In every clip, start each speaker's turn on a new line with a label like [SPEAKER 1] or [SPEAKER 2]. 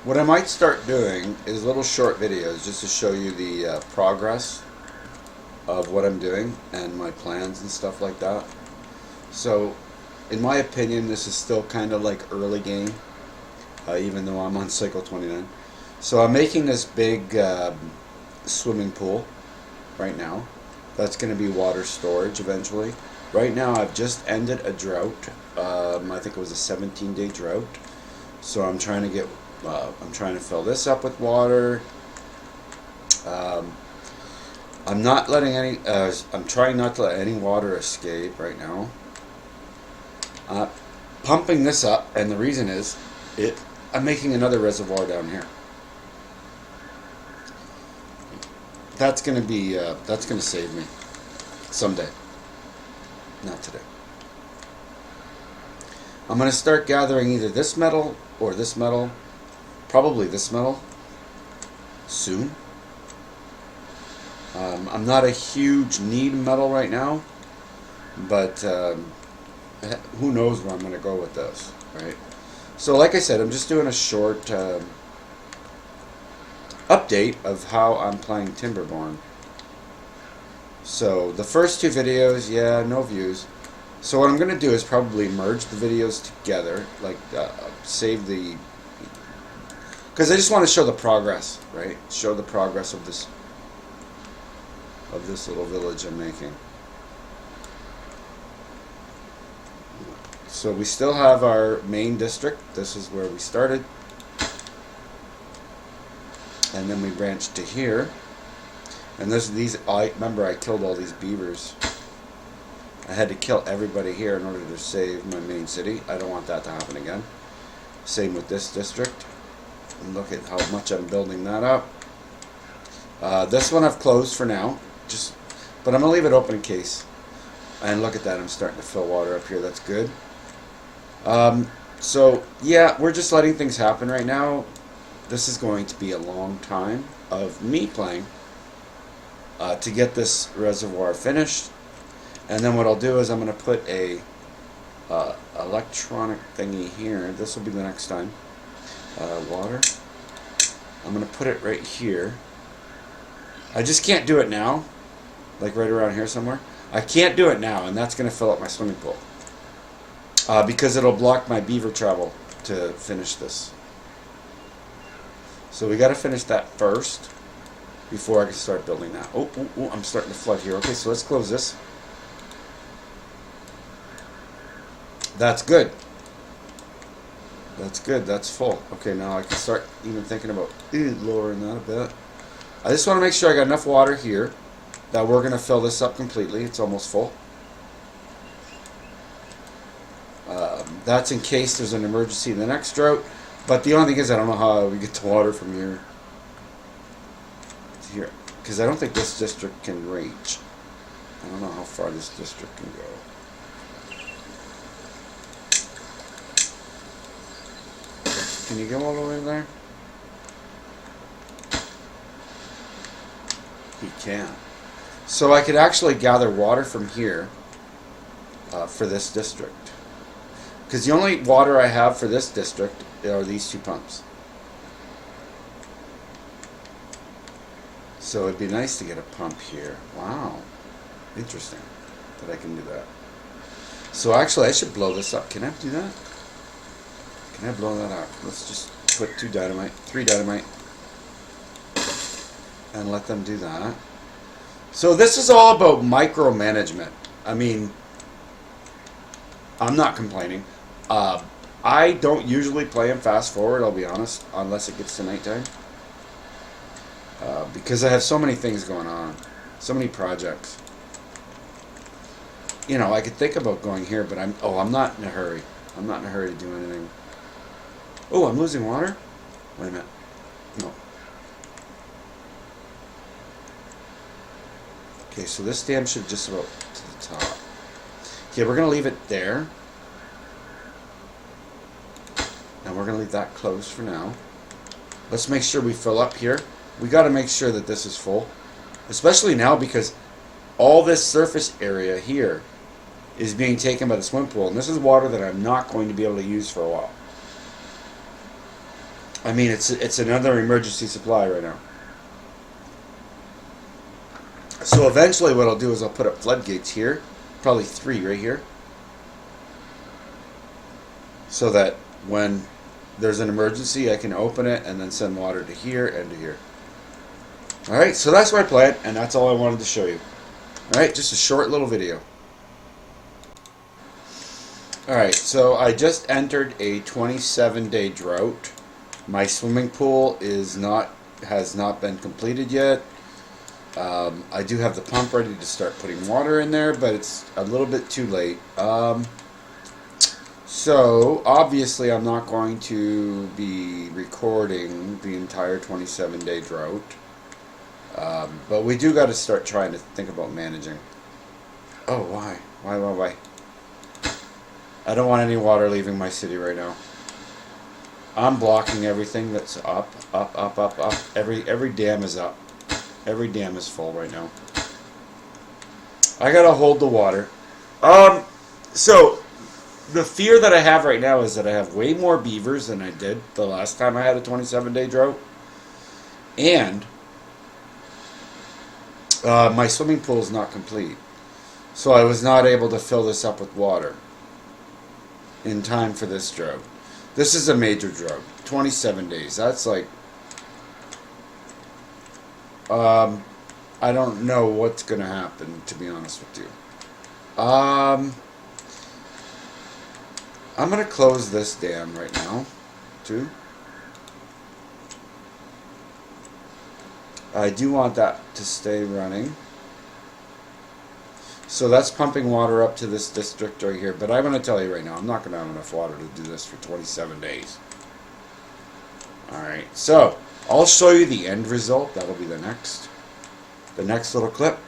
[SPEAKER 1] What I might start doing is little short videos just to show you the progress of what I'm doing and my plans and stuff like that. So, in my opinion, this is still kind of like early game, even though I'm on cycle 29. So I'm making this big swimming pool right now. That's going to be water storage eventually. Right now, I've just ended a drought. I think it was a 17-day drought. So I'm trying to fill this up with water. Um, I'm not letting any. I'm trying not to let any water escape right now. Uh, Pumping this up, and the reason is, it. I'm making another reservoir down here. That's gonna be. That's gonna save me someday. Not today. I'm gonna start gathering either this metal or this metal. Probably this metal soon. I'm not a huge need metal right now, but who knows where I'm going to go with this, right? So, like I said, I'm just doing a short update of how I'm playing Timberborn. So, the first two videos, yeah, no views. So, what I'm going to do is probably merge the videos together, like save the. Because I just want to show the progress, right? Show the progress of this little village I'm making. So we still have our main district. This is where we started. And then we branched to here. And I remember I killed all these beavers. I had to kill everybody here in order to save my main city. I don't want that to happen again. Same with this district. And look at how much I'm building that up. This one I've closed for now. But I'm going to leave it open in case. And look at that, I'm starting to fill water up here. That's good. So, yeah, we're just letting things happen right now. This is going to be a long time of me playing to get this reservoir finished. And then what I'll do is I'm going to put a electronic thingy here. This will be the next time. Water. I'm going to put it right here. I just can't do it now. Like right around here somewhere. I can't do it now, and that's going to fill up my swimming pool. Because it'll block my beaver travel to finish this. So we got to finish that first before I can start building that. Oh, I'm starting to flood here. Okay, so let's close this. That's good. That's good. That's full. Okay, now I can start even thinking about lowering that a bit. I just want to make sure I got enough water here that we're going to fill this up completely. It's almost full. That's in case there's an emergency in the next drought. But the only thing is I don't know how we get the water from here to here. Because I don't think this district can reach. I don't know how far this district can go. Can you go all the way there? He can. So I could actually gather water from here for this district. Because the only water I have for this district are these two pumps. So it'd be nice to get a pump here. Wow. Interesting that I can do that. So actually I should blow this up. Can I do that? Can I blow that up? Let's just put three dynamite. And let them do that. So this is all about micromanagement. I mean, I'm not complaining. I don't usually play in fast forward, I'll be honest, unless it gets to nighttime. Because I have so many things going on. So many projects. You know, I could think about going here, but I'm not in a hurry. I'm not in a hurry to do anything. Oh, I'm losing water? Wait a minute. No. Okay, so this dam should just about to the top. Okay, we're going to leave it there. And we're going to leave that closed for now. Let's make sure we fill up here. We got to make sure that this is full. Especially now because all this surface area here is being taken by the swim pool. And this is water that I'm not going to be able to use for a while. I mean, it's another emergency supply right now. So eventually what I'll do is I'll put up floodgates here, probably 3 right here, so that when there's an emergency I can open it and then send water to here and to here. Alright, so that's my plan, and that's all I wanted to show you. Alright, just a short little video. Alright, so I just entered a 27-day drought. My swimming pool has not been completed yet. I do have the pump ready to start putting water in there, but it's a little bit too late. So obviously I'm not going to be recording the entire 27-day drought. But we do got to start trying to think about managing. Oh, why? Why? I don't want any water leaving my city right now. I'm blocking everything that's up. Every dam is up. Every dam is full right now. I gotta hold the water. So the fear that I have right now is that I have way more beavers than I did the last time I had a 27-day drought. And my swimming pool is not complete. So I was not able to fill this up with water in time for this drought. This is a major drought. 27 days. That's like... I don't know what's going to happen, to be honest with you. I'm going to close this dam right now, too. I do want that to stay running. So that's pumping water up to this district right here. But I'm going to tell you right now, I'm not going to have enough water to do this for 27 days. Alright, so I'll show you the end result. That'll be the next little clip.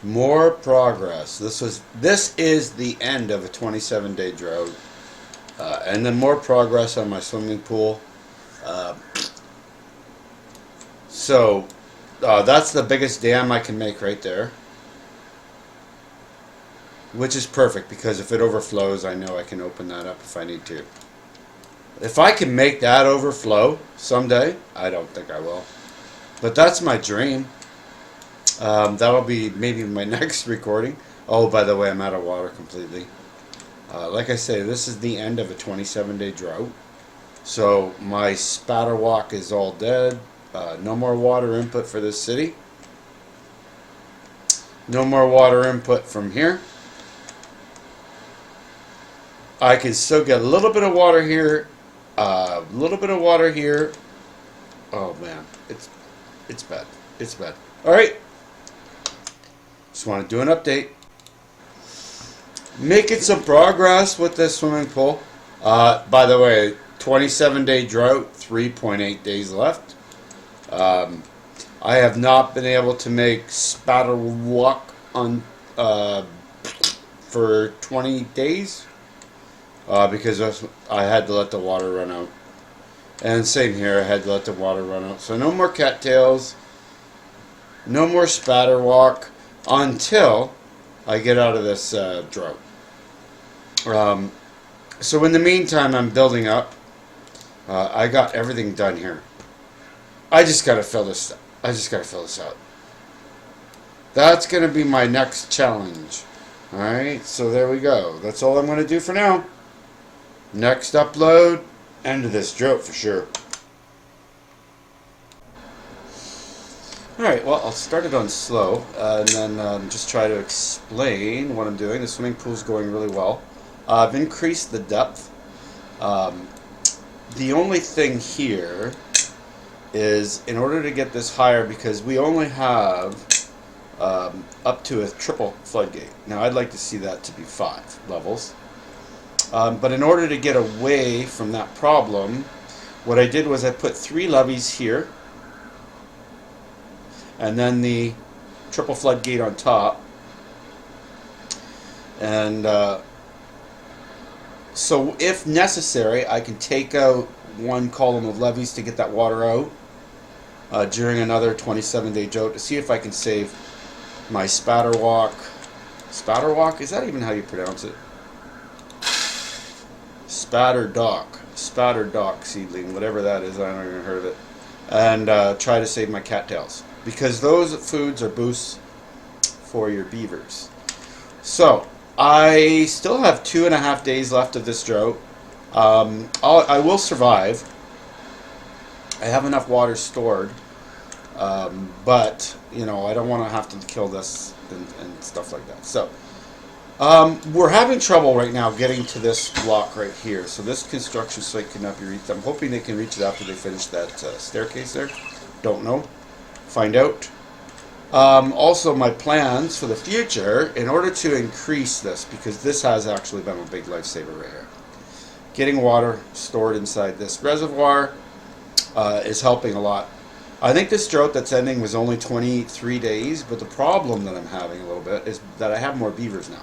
[SPEAKER 1] More progress. This is the end of a 27-day drought. And then more progress on my swimming pool. So that's the biggest dam I can make right there. Which is perfect, because if it overflows, I know I can open that up if I need to. If I can make that overflow someday, I don't think I will. But that's my dream. That'll be maybe my next recording. Oh, by the way, I'm out of water completely. Like I say, this is the end of a 27-day drought. So my spatter walk is all dead. No more water input for this city. No more water input from here. I can still get a little bit of water here. A little bit of water here. Oh man, it's bad. It's bad. All right. Just want to do an update. Making some progress with this swimming pool. By the way, 27-day drought, 3.8 days left. I have not been able to make spatter walk on for 20 days because I had to let the water run out. And same here, I had to let the water run out. So no more cattails, no more spatter walk until I get out of this drought. So in the meantime, I'm building up. I got everything done here. I just gotta fill this. I just gotta fill this out. That's gonna be my next challenge. All right. So there we go. That's all I'm gonna do for now. Next upload, end of this drought for sure. Alright, well, I'll start it on slow, and then just try to explain what I'm doing. The swimming pool's going really well. I've increased the depth. The only thing here is, in order to get this higher, because we only have up to a triple floodgate. Now, I'd like to see that to be 5 levels. But in order to get away from that problem, what I did was I put 3 levees here, and then the triple floodgate on top. And so if necessary, I can take out 1 column of levees to get that water out during another 27-day drought to see if I can save my Spatterwalk. Spatterwalk? Is that even how you pronounce it? Spatterdock seedling, whatever that is. I don't even heard of it. And try to save my cattails, because those foods are boosts for your beavers. So I still have 2.5 days left of this drought. I will survive. I have enough water stored, but you know, I don't want to have to kill this and stuff like that. So we're having trouble right now getting to this block right here. So this construction site cannot be reached. I'm hoping they can reach it after they finish that staircase there. Don't know. Find out. Also, my plans for the future, in order to increase this, because this has actually been a big lifesaver right here. Getting water stored inside this reservoir is helping a lot. I think this drought that's ending was only 23 days, but the problem that I'm having a little bit is that I have more beavers now.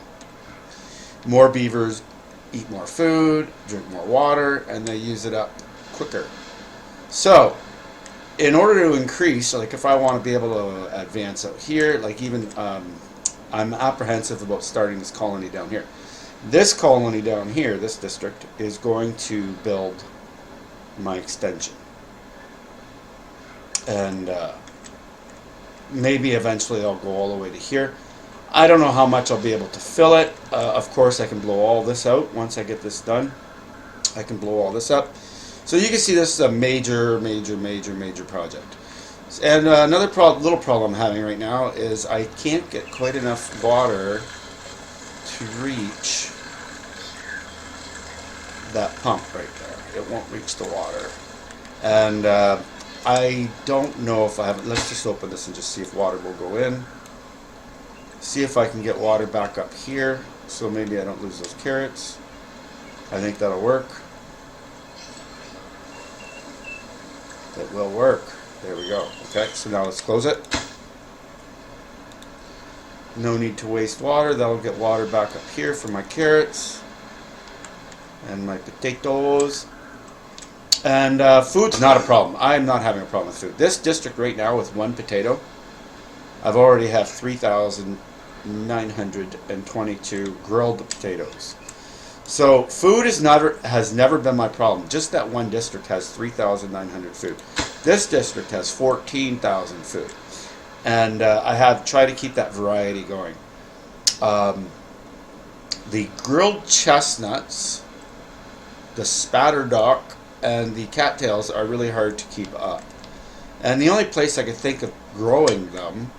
[SPEAKER 1] More beavers eat more food, drink more water, and they use it up quicker. So, in order to increase, like if I want to be able to advance out here, like even I'm apprehensive about starting this colony down here. This colony down here, this district, is going to build my extension. And maybe eventually I'll go all the way to here. I don't know how much I'll be able to fill it. Of course, I can blow all this out once I get this done. I can blow all this up. So you can see this is a major project. And another little problem I'm having right now is I can't get quite enough water to reach that pump right there. It won't reach the water. And I don't know if I have it. Let's just open this and just see if water will go in. See if I can get water back up here, so maybe I don't lose those carrots. I think that'll work. That will work. There we go. Okay, so now let's close it. No need to waste water. That'll get water back up here for my carrots and my potatoes. And food's not a problem. I'm not having a problem with food. This district right now with one potato, I've already have 3,922 grilled potatoes. So food has never been my problem. Just that one district has 3,900 food. This district has 14,000 food. And I have tried to keep that variety going. The grilled chestnuts, the spatterdock, and the cattails are really hard to keep up. And the only place I could think of growing them,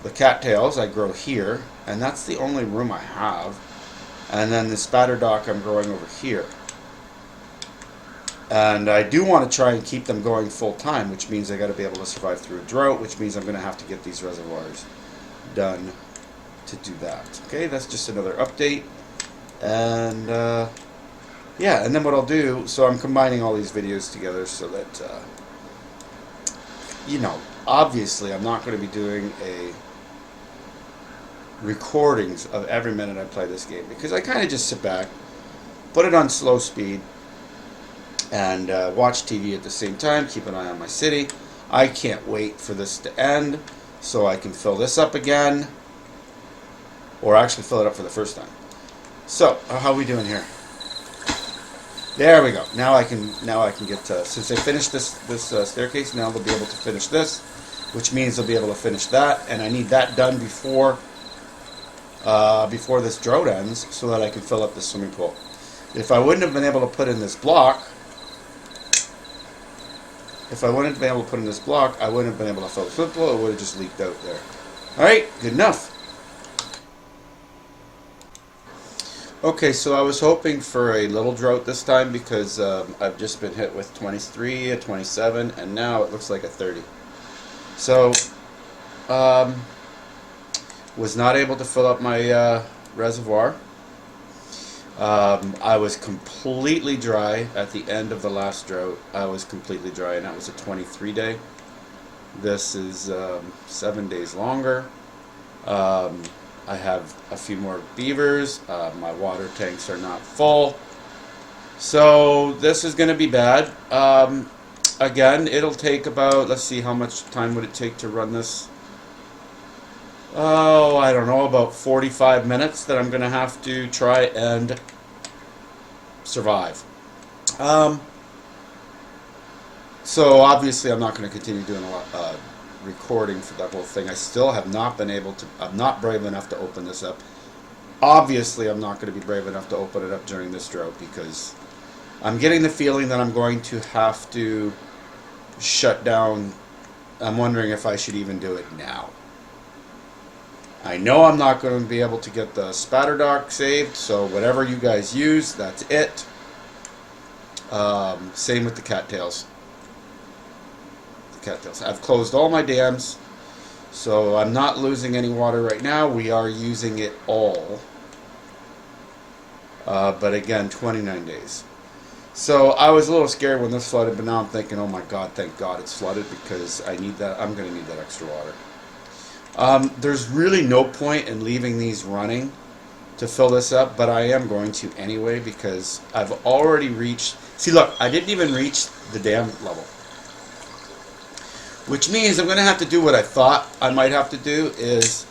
[SPEAKER 1] the cattails I grow here, and that's the only room I have. And then the spatterdock I'm growing over here. And I do want to try and keep them going full time, which means I got to be able to survive through a drought, which means I'm going to have to get these reservoirs done to do that. Okay, that's just another update. And yeah, and then what I'll do, so I'm combining all these videos together so that, you know, obviously I'm not going to be doing a recordings of every minute I play this game, because I kind of just sit back, put it on slow speed, and watch TV at the same time, keep an eye on my city. I can't wait for this to end so I can fill this up again, or actually fill it up for the first time. So, how are we doing here? There we go. Now I can get since they finished this staircase, now they'll be able to finish this, which means they'll be able to finish that, and I need that done before this drought ends, so that I can fill up this swimming pool. If I wouldn't have been able to put in this block, I wouldn't have been able to fill the swimming pool. It would have just leaked out there. All right, good enough. Okay, so I was hoping for a little drought this time, because I've just been hit with 23, a 27, and now it looks like a 30. So, was not able to fill up my reservoir. I was completely dry at the end of the last drought. I was completely dry, and that was a 23 day. This is 7 days longer. I have a few more beavers. My water tanks are not full. So this is going to be bad. Again, it'll take about, let's see, how much time would it take to run this? oh, I don't know, about 45 minutes that I'm going to have to try and survive. So obviously I'm not going to continue doing a lot recording for that whole thing. I still have not been able to, I'm not brave enough to open this up. Obviously I'm not going to be brave enough to open it up during this drought because I'm getting the feeling that I'm going to have to shut down. I'm wondering if I should even do it now. I know I'm not going to be able to get the spatter dock saved, so whatever you guys use, that's it. Same with the cattails. I've closed all my dams, so I'm not losing any water right now. We are using it all. But again, 29 days. So I was a little scared when this flooded, but now I'm thinking, oh my God, thank God it's flooded because I need that. I'm going to need that extra water. There's really no point in leaving these running to fill this up, but I am going to anyway because I've already reached. See, look, I didn't even reach the dam level. Which means I'm going to have to do what I thought I might have to do is,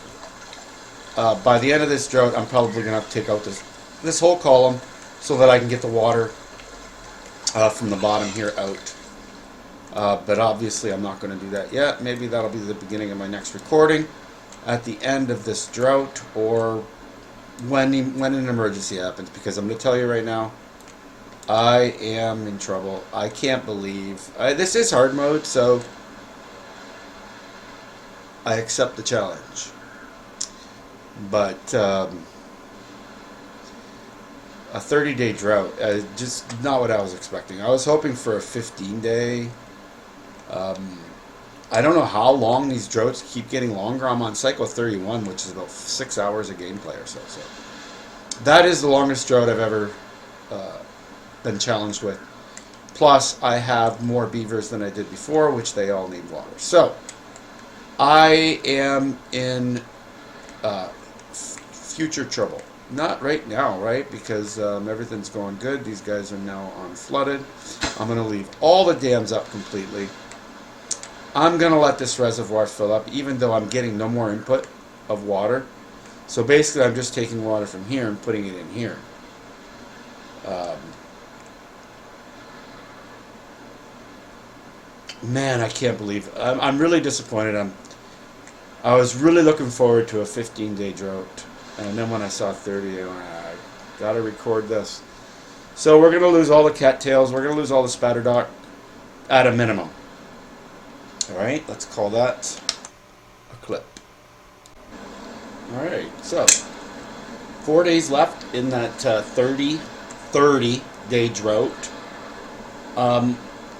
[SPEAKER 1] by the end of this drought, I'm probably going to have to take out this whole column so that I can get the water from the bottom here out. But obviously I'm not going to do that yet. Maybe that'll be the beginning of my next recording at the end of this drought or when an emergency happens. Because I'm going to tell you right now, I am in trouble. I can't believe... this is hard mode, so... I accept the challenge, but a 30-day drought, just not what I was expecting. I was hoping for a 15-day. I don't know how long these droughts keep getting longer. I'm on cycle 31, which is about 6 hours of gameplay or so. So that is the longest drought I've ever been challenged with. Plus, I have more beavers than I did before, which they all need water. So I am in future trouble. Not right now, right? Because everything's going good. These guys are now unflooded. I'm going to leave all the dams up completely. I'm going to let this reservoir fill up, even though I'm getting no more input of water. So basically, I'm just taking water from here and putting it in here. Man, I can't believe it. I'm really disappointed. I was really looking forward to a 15-day drought, and then when I saw 30, I went, I gotta record this. So we're gonna lose all the cattails. We're gonna lose all the spatter dock at a minimum. All right, let's call that a clip. All right, so 4 days left in that 30-day drought.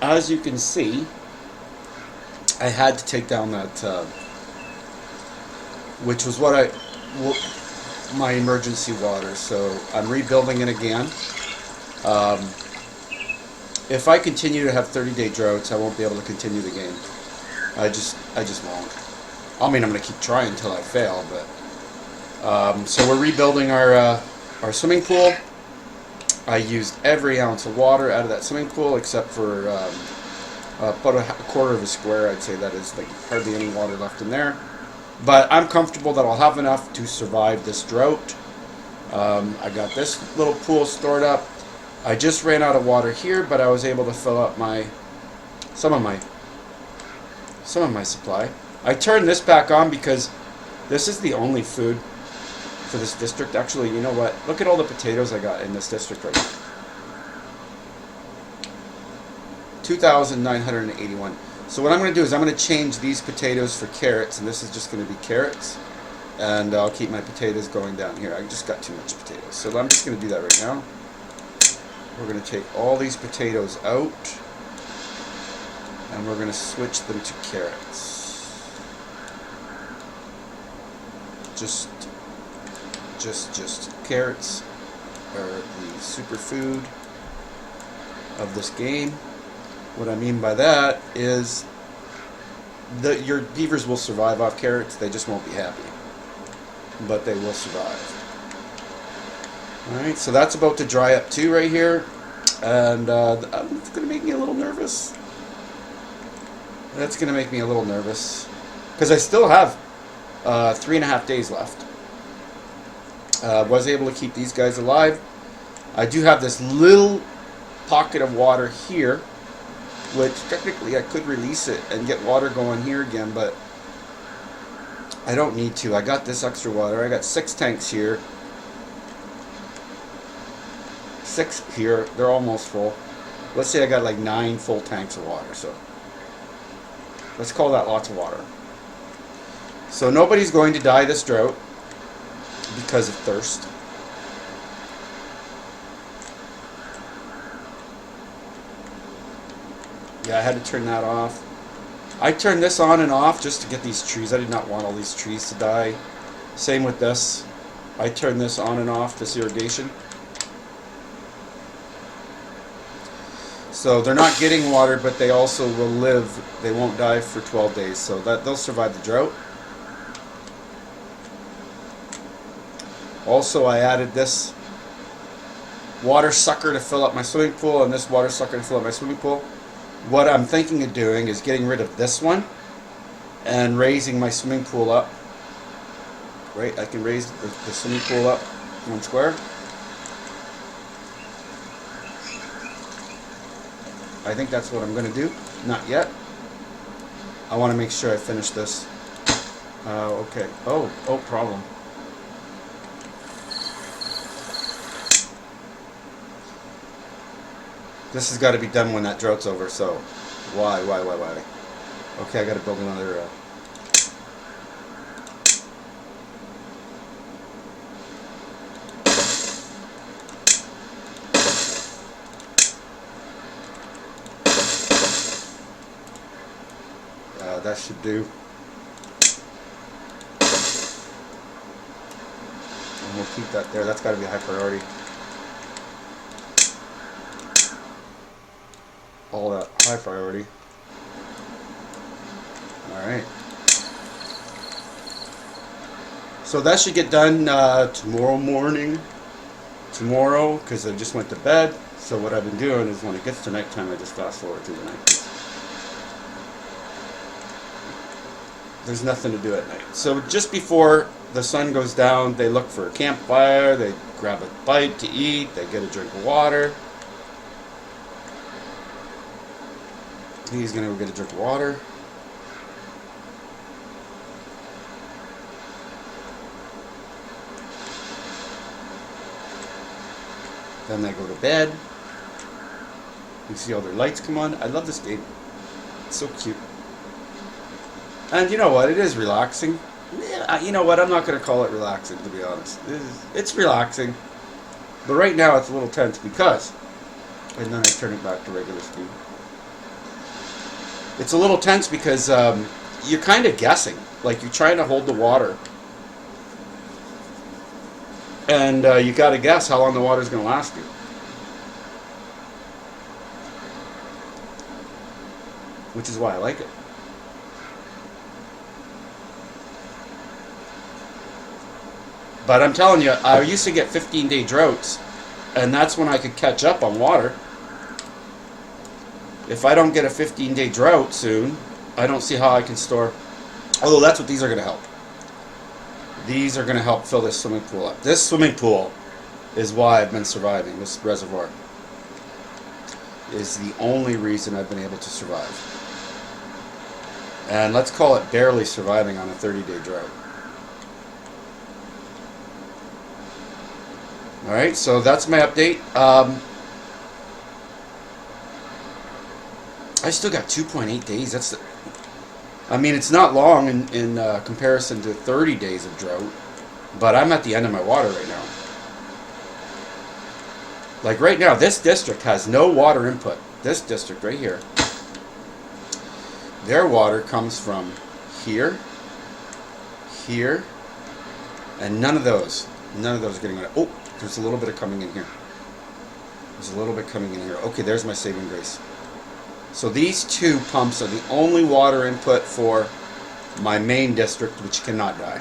[SPEAKER 1] As you can see, I had to take down that. Which was my emergency water. So I'm rebuilding it again. If I continue to have 30-day droughts, I won't be able to continue the game. I just won't. I mean, I'm going to keep trying until I fail, but so we're rebuilding our swimming pool. I used every ounce of water out of that swimming pool except for about a quarter of a square. I'd say that is like hardly any water left in there. But I'm comfortable that I'll have enough to survive this drought. I got this little pool stored up. I just ran out of water here, but I was able to fill up some of my supply. I turned this back on because this is the only food for this district. Actually, you know what? Look at all the potatoes I got in this district right now. 2,981. So what I'm going to do is I'm going to change these potatoes for carrots, and this is just going to be carrots, and I'll keep my potatoes going down here. I just got too much potatoes, so I'm just going to do that right now. We're going to take all these potatoes out, and we're going to switch them to carrots. Just carrots are the superfood of this game. What I mean by that is that your beavers will survive off carrots. They just won't be happy, but they will survive. Alright, so that's about to dry up too right here, and it's going to make me a little nervous. That's going to make me a little nervous because I still have 3.5 days left. Was able to keep these guys alive. I do have this little pocket of water here, which technically I could release it and get water going here again, but I don't need to. I got this extra water. I got 6 tanks here. 6 here. They're almost full. Let's say I got like 9 full tanks of water, so let's call that lots of water. So nobody's going to die this drought because of thirst. Yeah, I had to turn that off. I turned this on and off just to get these trees. I did not want all these trees to die. Same with this. I turned this on and off, this irrigation. So they're not getting water, but they also will live. They won't die for 12 days, so that they'll survive the drought. Also, I added this water sucker to fill up my swimming pool and this water sucker to fill up my swimming pool. What I'm thinking of doing is getting rid of this one and raising my swimming pool up. Right, I can raise the swimming pool up 1 square. I think that's what I'm going to do. Not yet. I want to make sure I finish this. Okay. Oh, problem. This has got to be done when that drought's over, so why? Okay, I got to build another... that should do. And we'll keep that there. That's got to be a high priority. All that high priority. Alright. So that should get done tomorrow morning. Tomorrow, because I just went to bed. So what I've been doing is when it gets to nighttime, I just fast forward through the night. There's nothing to do at night. So just before the sun goes down, they look for a campfire, they grab a bite to eat, they get a drink of water. He's gonna go get a drink of water. Then they go to bed. You see all their lights come on. I love this game. It's so cute. And you know what? It is relaxing. Yeah, you know what? I'm not going to call it relaxing, to be honest. It's relaxing. But right now it's a little tense because... And then I turn it back to regular speed. It's a little tense because you're kind of guessing. Like, you're trying to hold the water. And you got to guess how long the water's going to last you. Which is why I like it. But I'm telling you, I used to get 15-day droughts, and that's when I could catch up on water. If I don't get a 15-day drought soon, I don't see how I can store. Although that's what these are going to help. These are going to help fill this swimming pool up. This swimming pool is why I've been surviving. This reservoir is the only reason I've been able to survive. And let's call it barely surviving on a 30-day drought. Alright, so that's my update. I still got 2.8 days. That's the, I mean, it's not long in comparison to 30 days of drought, but I'm at the end of my water right now. Like right now, this district has no water input. This district right here. Their water comes from here, here, and none of those are getting it. Oh, there's a little bit of coming in here. There's a little bit coming in here. Okay, there's my saving grace. So these two pumps are the only water input for my main district, which cannot die.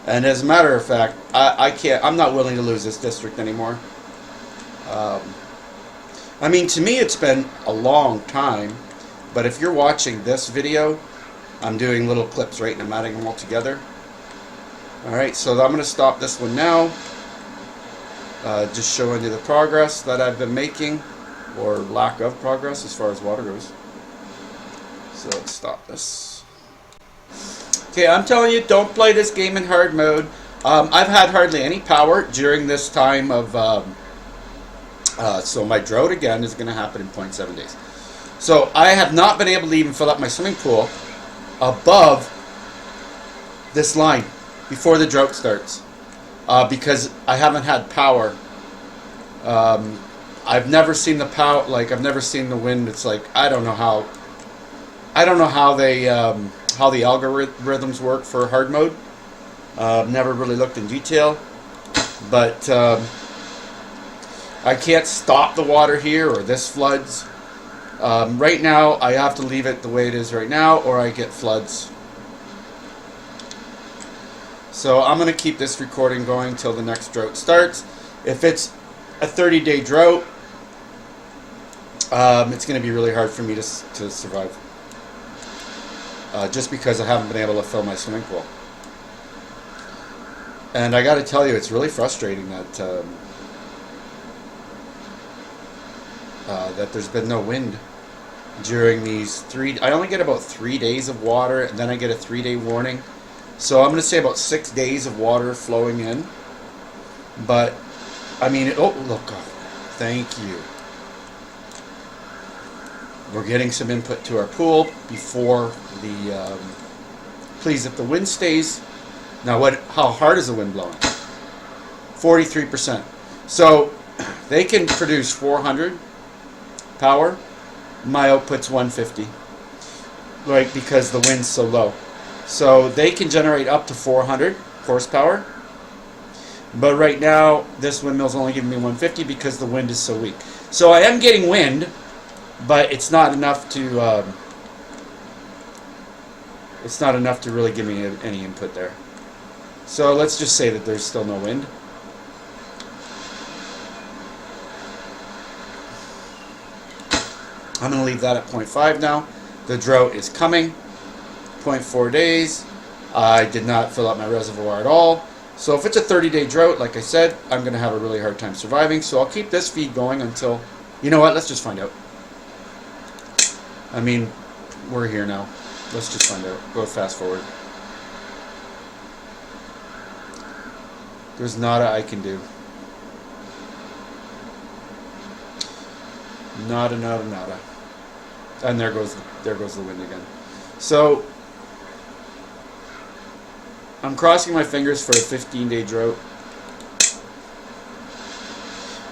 [SPEAKER 1] And as a matter of fact, I'm not willing to lose this district anymore. I mean, to me it's been a long time, but if you're watching this video, I'm doing little clips, right, and I'm adding them all together. Alright, so I'm going to stop this one now. Just showing you the progress that I've been making, or lack of progress as far as water goes. So let's stop this. Okay, I'm telling you, don't play this game in hard mode. I've had hardly any power during this time of... so my drought again is going to happen in 0.7 days. So I have not been able to even fill up my swimming pool above this line before the drought starts, because I haven't had power. I've never seen the power, like I've never seen the wind. It's like I don't know how they how the algorithms work for hard mode. Never really looked in detail, but I can't stop the water here, or this floods. Right now, I have to leave it the way it is right now, or I get floods. So I'm going to keep this recording going until the next drought starts. If it's a 30-day drought, it's going to be really hard for me to survive. Just because I haven't been able to fill my swimming pool. And I got to tell you, it's really frustrating that that there's been no wind during these I only get about 3 days of water, and then I get a 3-day warning. So I'm going to say about 6 days of water flowing in. But, I mean, oh, look, oh, thank you. We're getting some input to our pool before the, please, if the wind stays, now how hard is the wind blowing? 43%. So, they can produce 400 power. My output's 150, right, because the wind's so low. So they can generate up to 400 horsepower, but right now this windmill's only giving me 150 because the wind is so weak. So I am getting wind, but it's not enough to really give me any input there. So let's just say that there's still no wind. I'm going to leave that at 0.5 now. The drought is coming. 0.4 days. I did not fill up my reservoir at all. So if it's a 30-day drought, like I said, I'm going to have a really hard time surviving. So I'll keep this feed going until... You know what? Let's just find out. I mean, we're here now. Let's just find out. Go fast forward. There's nada I can do. Nada. And there goes the wind again. So I'm crossing my fingers for a 15-day drought,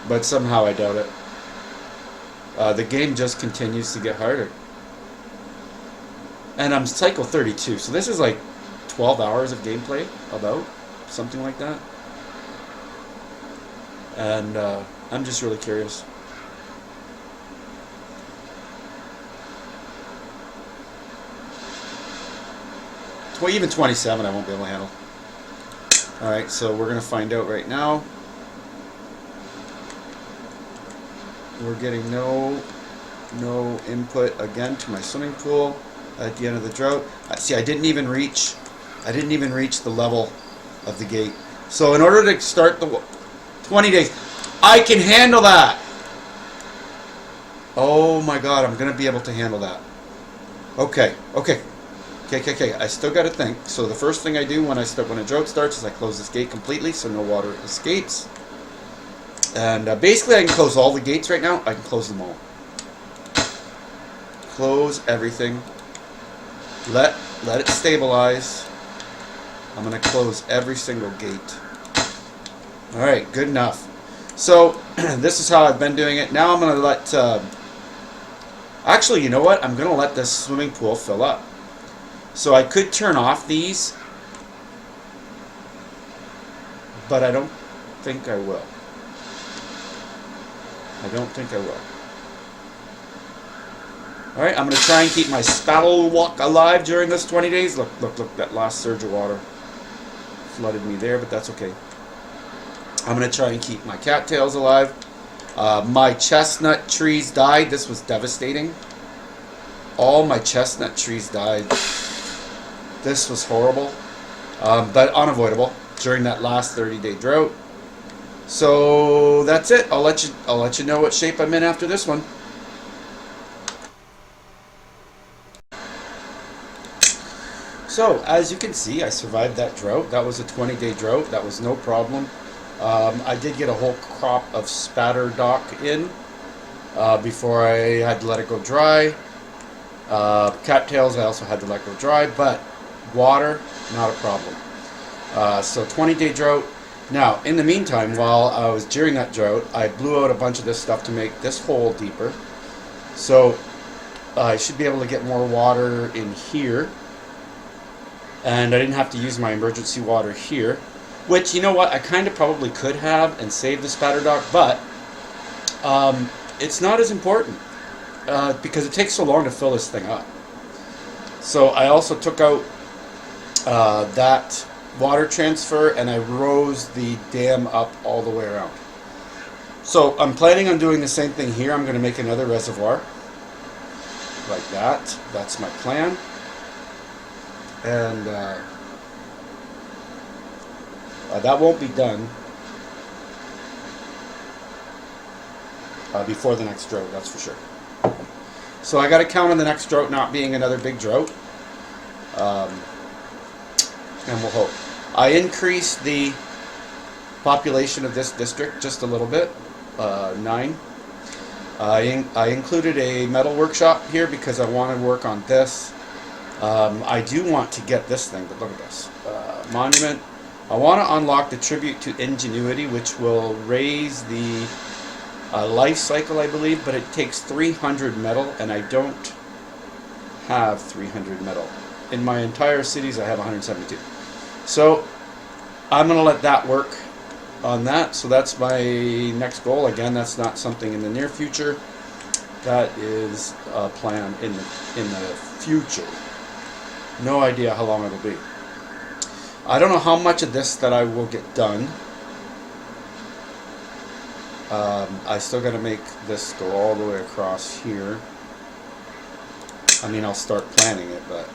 [SPEAKER 1] but somehow I doubt it. The game just continues to get harder, and I'm cycle 32, so this is like 12 hours of gameplay, about something like that, and I'm just really curious. Even 27 I won't be able to handle. Alright, so we're going to find out right now. We're getting no input again to my swimming pool at the end of the drought. See, I didn't even reach the level of the gate. So in order to start the 20 days, I can handle that. Oh my god, I'm going to be able to handle that. Okay. I still got to think. So the first thing I do when a drought starts is I close this gate completely so no water escapes. And basically I can close all the gates right now. I can close them all. Close everything. Let it stabilize. I'm going to close every single gate. Alright, good enough. So this is how I've been doing it. Now I'm going to let... actually, you know what? I'm going to let this swimming pool fill up. So I could turn off these, but I don't think I will. Alright, I'm going to try and keep my spaddle walk alive during this 20 days. Look, that last surge of water flooded me there, but that's okay. I'm going to try and keep my cattails alive. My chestnut trees died. This was devastating. All my chestnut trees died. This was horrible, but unavoidable during that last 30-day drought. So that's it. I'll let you know what shape I'm in after this one. So as you can see, I survived that drought. That was a 20-day drought. That was no problem. I did get a whole crop of spatter dock in before I had to let it go dry. Cattails I also had to let go dry, but water, not a problem. So 20-day drought. Now, in the meantime, while I was during that drought, I blew out a bunch of this stuff to make this hole deeper. So I should be able to get more water in here. And I didn't have to use my emergency water here. Which, you know what, I kind of probably could have and saved the spatter dock, but it's not as important because it takes so long to fill this thing up. So I also took out that water transfer and I rose the dam up all the way around. So I'm planning on doing the same thing here. I'm going to make another reservoir like that. That's my plan. And that won't be done before the next drought, that's for sure. So I got to count on the next drought not being another big drought. And we'll hope. I increased the population of this district just a little bit, 9. I included a metal workshop here because I want to work on this. I do want to get this thing, but look at this. Monument. I want to unlock the Tribute to Ingenuity, which will raise the life cycle, I believe, but it takes 300 metal, and I don't have 300 metal. In my entire cities, I have 172. So I'm going to let that work on that. So that's my next goal. Again, that's not something in the near future. That is a plan in the future. No idea how long it'll be. I don't know how much of this that I will get done. I still got to make this go all the way across here. I mean, I'll start planning it, but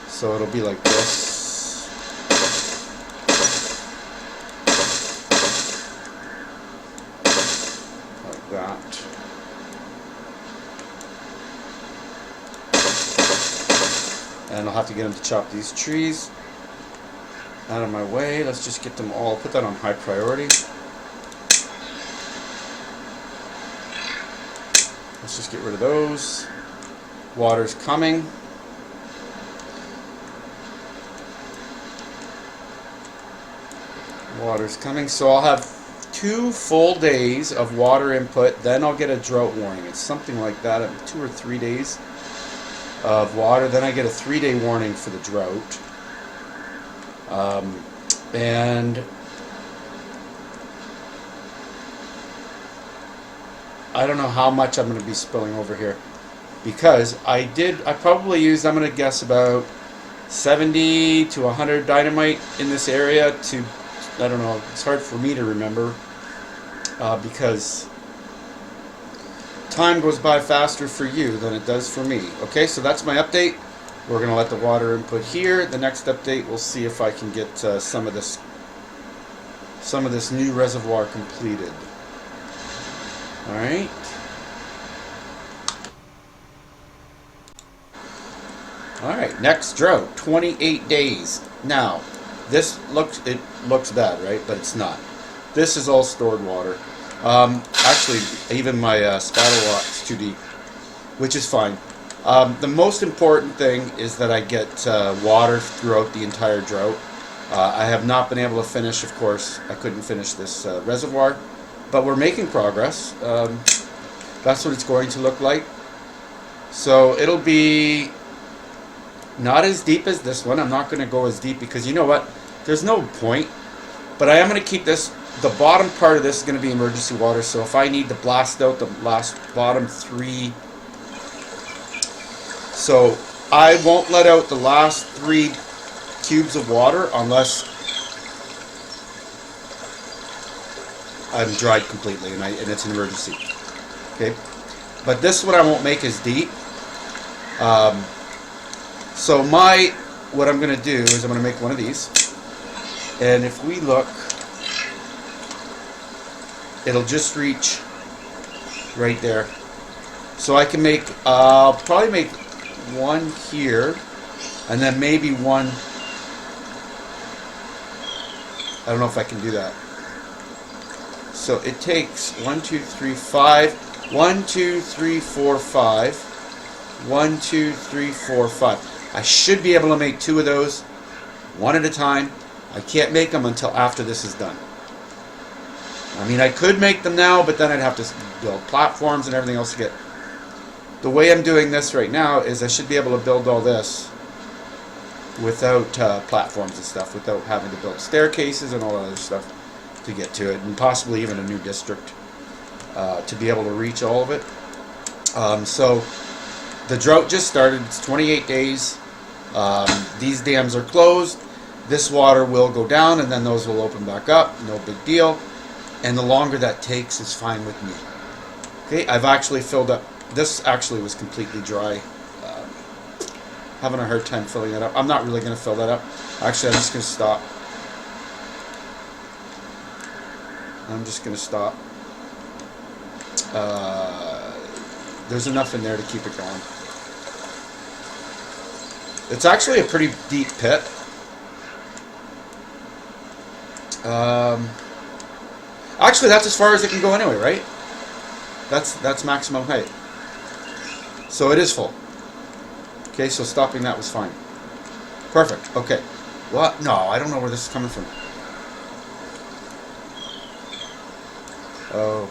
[SPEAKER 1] so it'll be like this. Like that. And I'll have to get them to chop these trees out of my way. Let's just get them all, put that on high priority. Let's just get rid of those. Water's coming. Water's coming. So I'll have 2 full days of water input, then I'll get a drought warning. It's something like that, 2 or 3 days of water, then I get a 3-day warning for the drought. And I don't know how much I'm going to be spilling over here because I probably used, I'm going to guess about 70 to 100 dynamite in this area to, I don't know, it's hard for me to remember because time goes by faster for you than it does for me. Okay, so that's my update. We're going to let the water input here. The next update, we'll see if I can get some of this new reservoir completed. All right. All right. Next drought, 28 days. Now, it looks bad, right? But it's not. This is all stored water. Actually, even my spatter rock's too deep, which is fine. The most important thing is that I get water throughout the entire drought. I have not been able to finish, of course, I couldn't finish this reservoir, but we're making progress. That's what it's going to look like. So it'll be not as deep as this one. I'm not going to go as deep because you know what? There's no point. But I am going to keep this, the bottom part of this is going to be emergency water, so if I need to blast out the bottom 3, so I won't let out the last 3 cubes of water unless I'm dried completely and it's an emergency. Okay, but this one I won't make as deep. So my what I'm going to do is I'm going to make one of these. And if we look, it'll just reach right there. So I can make, I'll probably make one here, and then maybe one, I don't know if I can do that. So it takes 1, 2, 3, 5, 1, 2, 3, 4, 5, 1, 2, 3, 4, 5. I should be able to make 2 of those, one at a time. I can't make them until after this is done. I mean, I could make them now, but then I'd have to build platforms and everything else to get. The way I'm doing this right now is I should be able to build all this without platforms and stuff, without having to build staircases and all that other stuff to get to it, and possibly even a new district to be able to reach all of it. So the drought just started. It's 28 days. These dams are closed. This water will go down, and then those will open back up. No big deal. And the longer that takes is fine with me. Okay, I've actually filled up. This actually was completely dry. Having a hard time filling it up. I'm not really going to fill that up. Actually, I'm just going to stop. I'm just going to stop. There's enough in there to keep it going. It's actually a pretty deep pit. Actually, that's as far as it can go anyway, right? That's maximum height. So it is full. Okay, so stopping that was fine. Perfect. Okay. What? No, I don't know where this is coming from. Oh.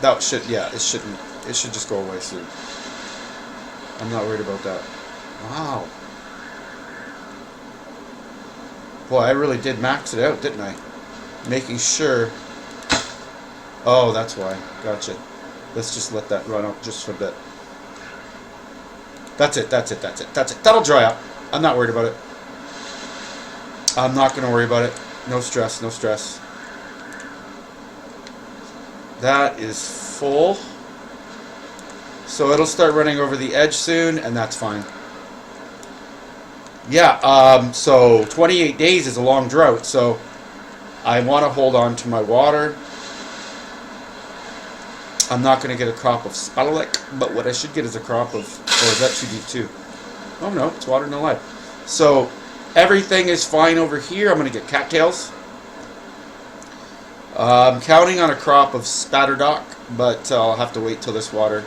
[SPEAKER 1] That should, yeah, it shouldn't. It should just go away soon. I'm not worried about that. Wow. Boy, I really did max it out, didn't I? Making sure. Oh, that's why. Gotcha. Let's just let that run out just for a bit. That's it, that's it, that's it, that's it. That'll dry up. I'm not worried about it. I'm not going to worry about it. No stress, no stress. That is full. So it'll start running over the edge soon, and that's fine. Yeah, so 28 days is a long drought, so I want to hold on to my water. I'm not going to get a crop of spatulek, but what I should get is a crop of, or is that too deep too? Oh no, it's water no life. So everything is fine over here. I'm going to get cattails. I'm counting on a crop of spatterdock, but I'll have to wait till this water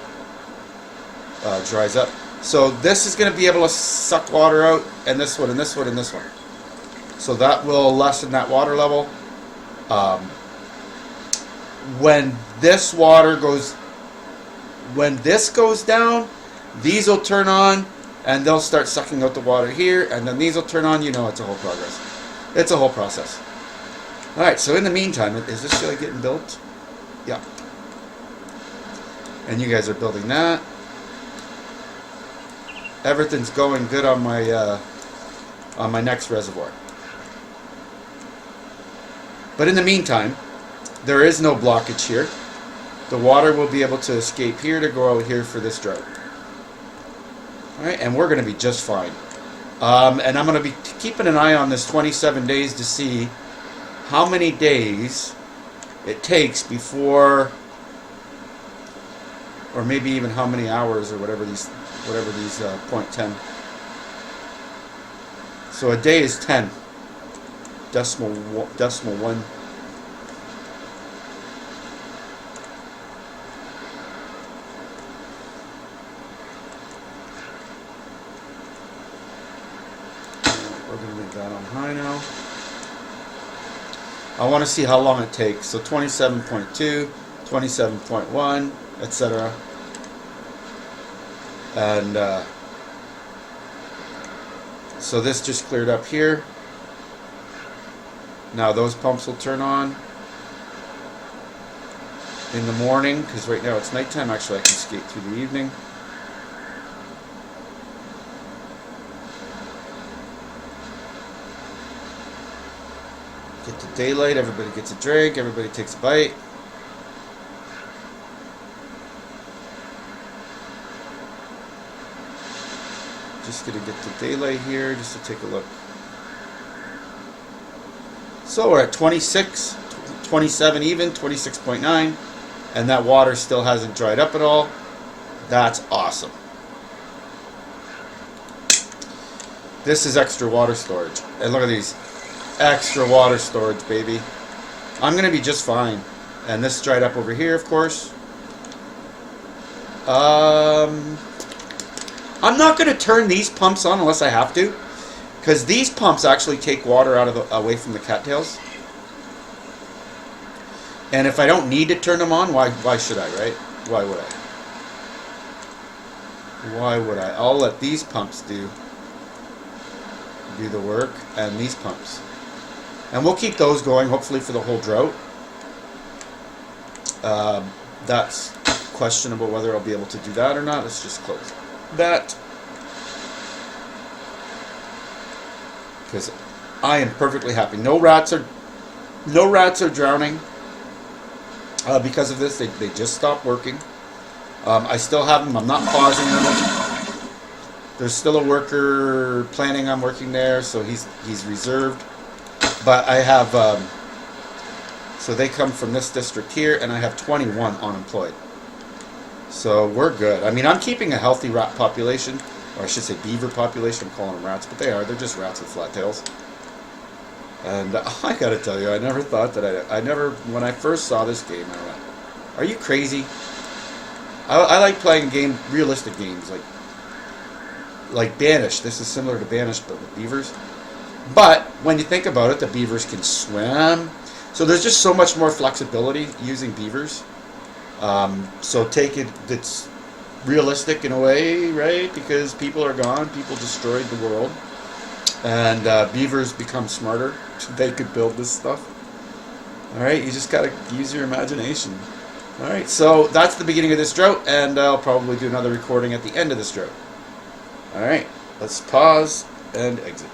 [SPEAKER 1] dries up. So this is going to be able to suck water out, and this one, and this one, and this one. So that will lessen that water level. When this water goes, when this goes down, these will turn on, and they'll start sucking out the water here, and then these will turn on. You know, it's a whole progress. It's a whole process. All right. So in the meantime, is this really getting built? Yeah. And you guys are building that. Everything's going good on my next reservoir. But in the meantime, there is no blockage here. The water will be able to escape here to go out here for this drought. Alright, and we're going to be just fine. And I'm going to be keeping an eye on this 27 days to see how many days it takes before, or maybe even how many hours or whatever these 0.10. So a day is 10. Decimal 1. We're going to leave that on high now. I want to see how long it takes. So 27.2, 27.1, etc. And so this just cleared up here. Now those pumps will turn on in the morning, because right now it's nighttime. Actually, I can skate through the evening. Get to daylight, everybody gets a drink, everybody takes a bite. Just going to get the daylight here just to take a look. So we're at 26, 27 even, 26.9, and that water still hasn't dried up at all. That's awesome. This is extra water storage. And look at these. Extra water storage, baby. I'm going to be just fine. And this dried up over here, of course. I'm not going to turn these pumps on unless I have to. Because these pumps actually take water out of away from the cattails. And if I don't need to turn them on, why should I, right? Why would I? Why would I? I'll let these pumps do the work, and these pumps. And we'll keep those going, hopefully, for the whole drought. That's questionable whether I'll be able to do that or not. Let's just close that. Because I am perfectly happy. No rats are drowning because of this. They just stopped working. I still have them. I'm not pausing them. There's still a worker planning on working there, so he's reserved. But I have so they come from this district here, and I have 21 unemployed. So we're good. I mean, I'm keeping a healthy rat population. Or I should say beaver population. I'm calling them rats, but they are. They're just rats with flat tails. And I gotta tell you, I never thought that I never, when I first saw this game, I went, are you crazy? I like playing realistic games, like Banish. This is similar to Banish, but with beavers. But when you think about it, the beavers can swim. So there's just so much more flexibility using beavers. So take it, it's realistic in a way, right? Because people are gone, people destroyed the world, and beavers become smarter. They could build this stuff. All right, you just gotta use your imagination. All right, so that's the beginning of this drought, and I'll probably do another recording at the end of this drought. All right, let's pause and exit.